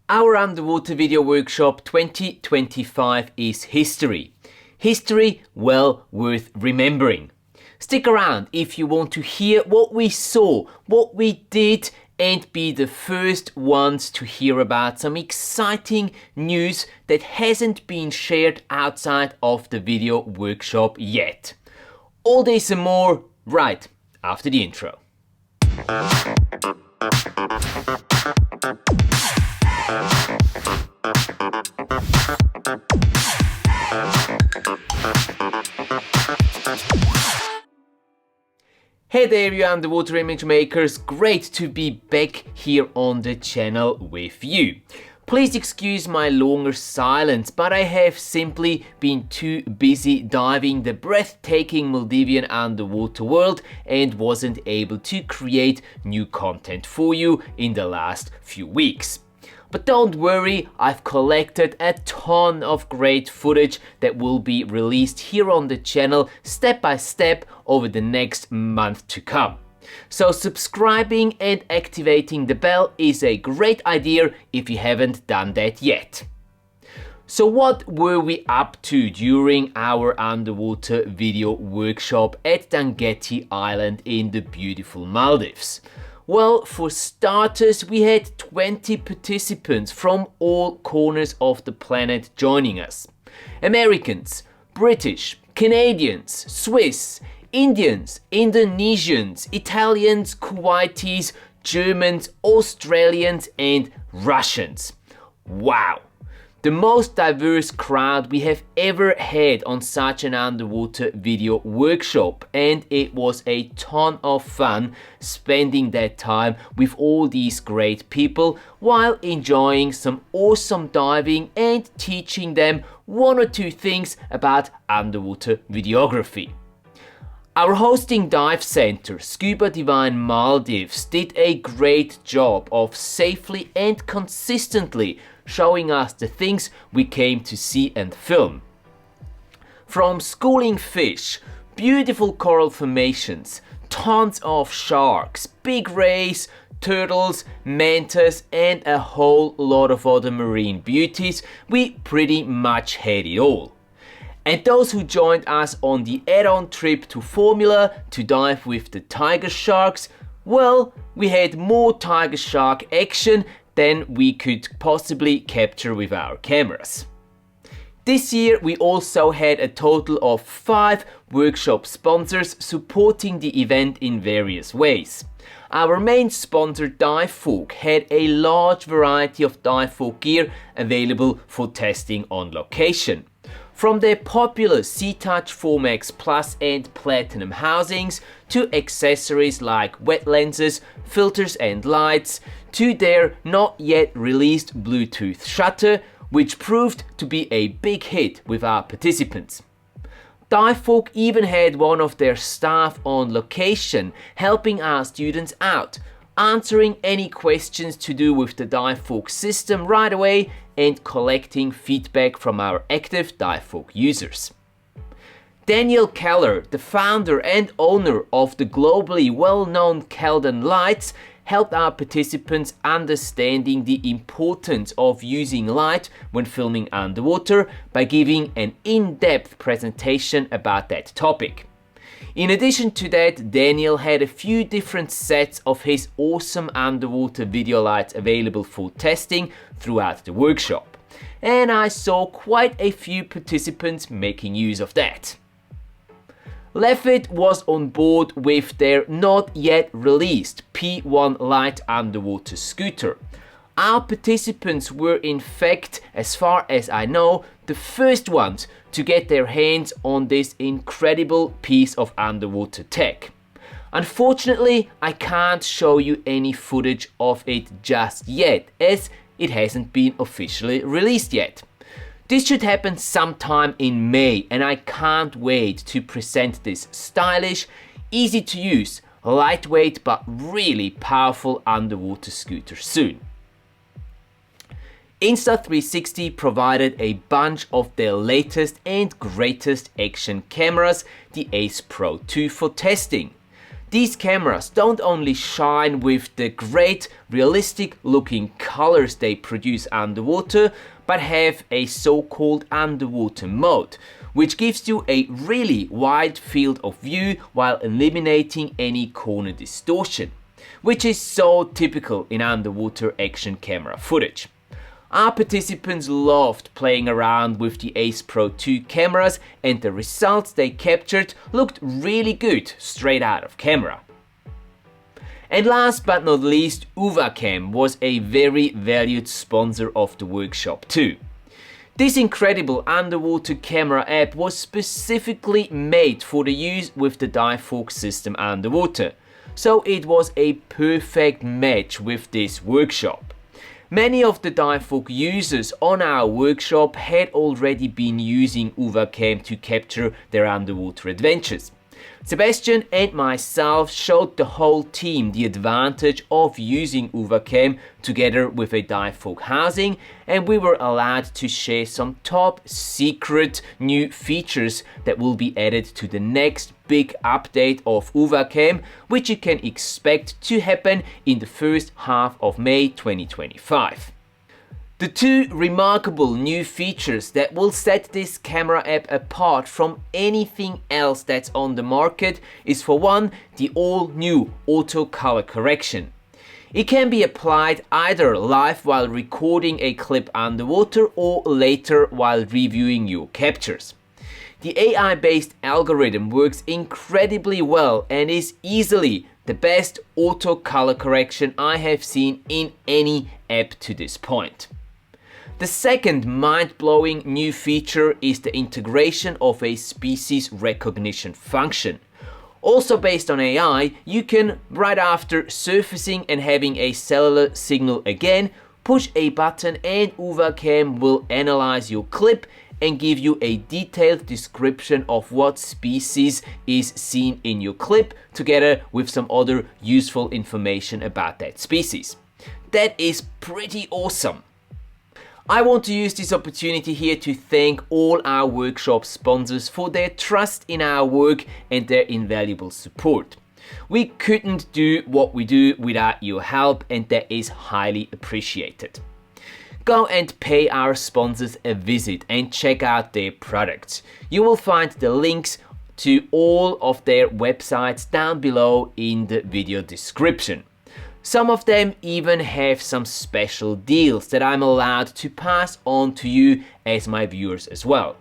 Our underwater video workshop 2025 is history. History well worth remembering. Stick around if you want to hear what we saw, what we did, and be the first ones to hear about some exciting news that hasn't been shared outside of the video workshop yet. All this and more right after the intro. Hey there, you underwater image makers, great to be back here on the channel with you. Please excuse my longer silence, but I have simply been too busy diving the breathtaking Maldivian underwater world and wasn't able to create new content for you in the last few weeks. But don't worry, I've collected a ton of great footage that will be released here on the channel step by step over the next month to come. So subscribing and activating the bell is a great idea if you haven't done that yet. So what were we up to during our underwater video workshop at Dangeti Island in the beautiful Maldives? Well, for starters, we had 20 participants from all corners of the planet joining us. Americans, British, Canadians, Swiss, Indians, Indonesians, Italians, Kuwaitis, Germans, Australians, and Russians. Wow! The most diverse crowd we have ever had on such an underwater video workshop, and it was a ton of fun spending that time with all these great people while enjoying some awesome diving and teaching them one or two things about underwater videography. Our hosting dive center, Scuba Divine Maldives, did a great job of safely and consistently showing us the things we came to see and film. From schooling fish, beautiful coral formations, tons of sharks, big rays, turtles, mantas, and a whole lot of other marine beauties, we pretty much had it all. And those who joined us on the add-on trip to Formula to dive with the tiger sharks, well, we had more tiger shark action than we could possibly capture with our cameras. This year we also had a total of 5 workshop sponsors supporting the event in various ways. Our main sponsor DiveFork had a large variety of DiveFork gear available for testing on location. From their popular C-Touch 4Max Plus and Platinum housings to accessories like wet lenses, filters and lights, to their not yet released Bluetooth shutter, which proved to be a big hit with our participants. DiveFork even had one of their staff on location helping our students out, answering any questions to do with the DiveFork system right away and collecting feedback from our active DiveFork users. Daniel Keller, the founder and owner of the globally well-known Kelden Lights, helped our participants understanding the importance of using light when filming underwater by giving an in-depth presentation about that topic. In addition to that, Daniel had a few different sets of his awesome underwater video lights available for testing throughout the workshop. And I saw quite a few participants making use of that. Lefit was on board with their not yet released P1 Lite underwater scooter. Our participants were in fact, as far as I know, the first ones to get their hands on this incredible piece of underwater tech. Unfortunately, I can't show you any footage of it just yet, as it hasn't been officially released yet. This should happen sometime in May, and I can't wait to present this stylish, easy to use, lightweight but really powerful underwater scooter soon. Insta360 provided a bunch of their latest and greatest action cameras, the Ace Pro 2, for testing. These cameras don't only shine with the great realistic looking colors they produce underwater, but have a so-called underwater mode, which gives you a really wide field of view while eliminating any corner distortion, which is so typical in underwater action camera footage. Our participants loved playing around with the Ace Pro 2 cameras, and the results they captured looked really good straight out of camera. And last but not least, UW was a very valued sponsor of the workshop too. This incredible underwater camera app was specifically made for the use with the dive focus system underwater, so it was a perfect match with this workshop. Many of the dive focus users on our workshop had already been using UW to capture their underwater adventures. Sebastian and myself showed the whole team the advantage of using UW together with a dive focus housing, and we were allowed to share some top secret new features that will be added to the next big update of UW, which you can expect to happen in the first half of May 2025. The two remarkable new features that will set this camera app apart from anything else that's on the market is, for one, the all-new auto color correction. It can be applied either live while recording a clip underwater or later while reviewing your captures. The AI-based algorithm works incredibly well and is easily the best auto color correction I have seen in any app to this point. The second mind-blowing new feature is the integration of a species recognition function. Also based on AI, you can, right after surfacing and having a cellular signal again, push a button and UW will analyze your clip and give you a detailed description of what species is seen in your clip, together with some other useful information about that species. That is pretty awesome. I want to use this opportunity here to thank all our workshop sponsors for their trust in our work and their invaluable support. We couldn't do what we do without your help, and that is highly appreciated. Go and pay our sponsors a visit and check out their products. You will find the links to all of their websites down below in the video description. Some of them even have some special deals that I'm allowed to pass on to you as my viewers as well.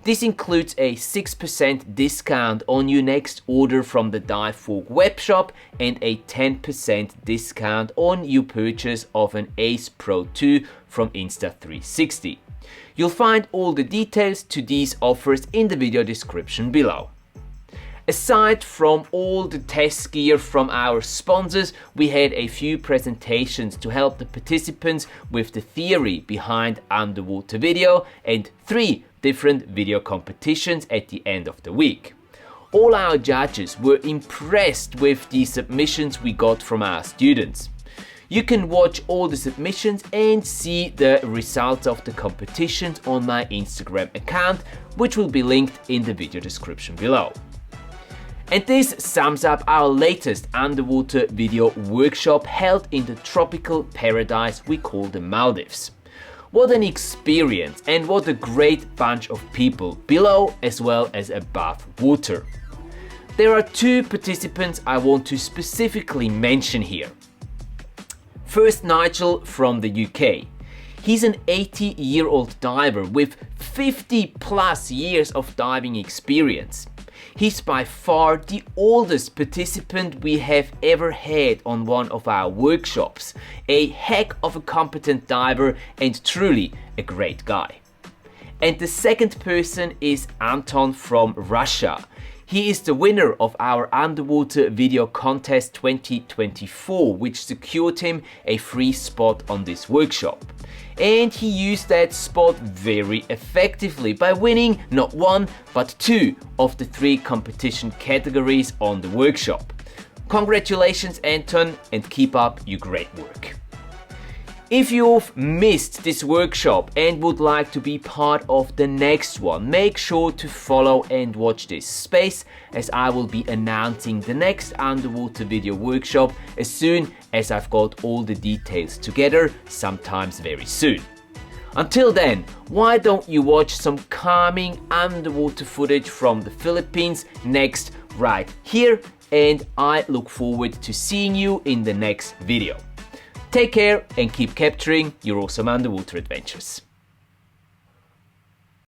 This includes a 6% discount on your next order from the Dive Focus webshop and a 10% discount on your purchase of an Ace Pro 2 from Insta360. You'll find all the details to these offers in the video description below. Aside from all the test gear from our sponsors, we had a few presentations to help the participants with the theory behind underwater video and 3 different video competitions at the end of the week. All our judges were impressed with the submissions we got from our students. You can watch all the submissions and see the results of the competitions on my Instagram account, which will be linked in the video description below. And this sums up our latest underwater video workshop held in the tropical paradise we call the Maldives. What an experience, and what a great bunch of people below as well as above water. There are 2 participants I want to specifically mention here. First, Nigel from the UK. He's an 80-year-old diver with 50+ years of diving experience. He's by far the oldest participant we have ever had on one of our workshops, a heck of a competent diver and truly a great guy. And the second person is Anton from Russia. He is the winner of our Underwater Video Contest 2024, which secured him a free spot on this workshop. And he used that spot very effectively by winning not 1 but 2 of the 3 competition categories on the workshop. Congratulations, Anton, and keep up your great work. If you've missed this workshop and would like to be part of the next one, make sure to follow and watch this space, as I will be announcing the next underwater video workshop as soon as I've got all the details together, sometimes very soon. Until then, why don't you watch some calming underwater footage from the Philippines next right here, and I look forward to seeing you in the next video. Take care and keep capturing your awesome underwater adventures.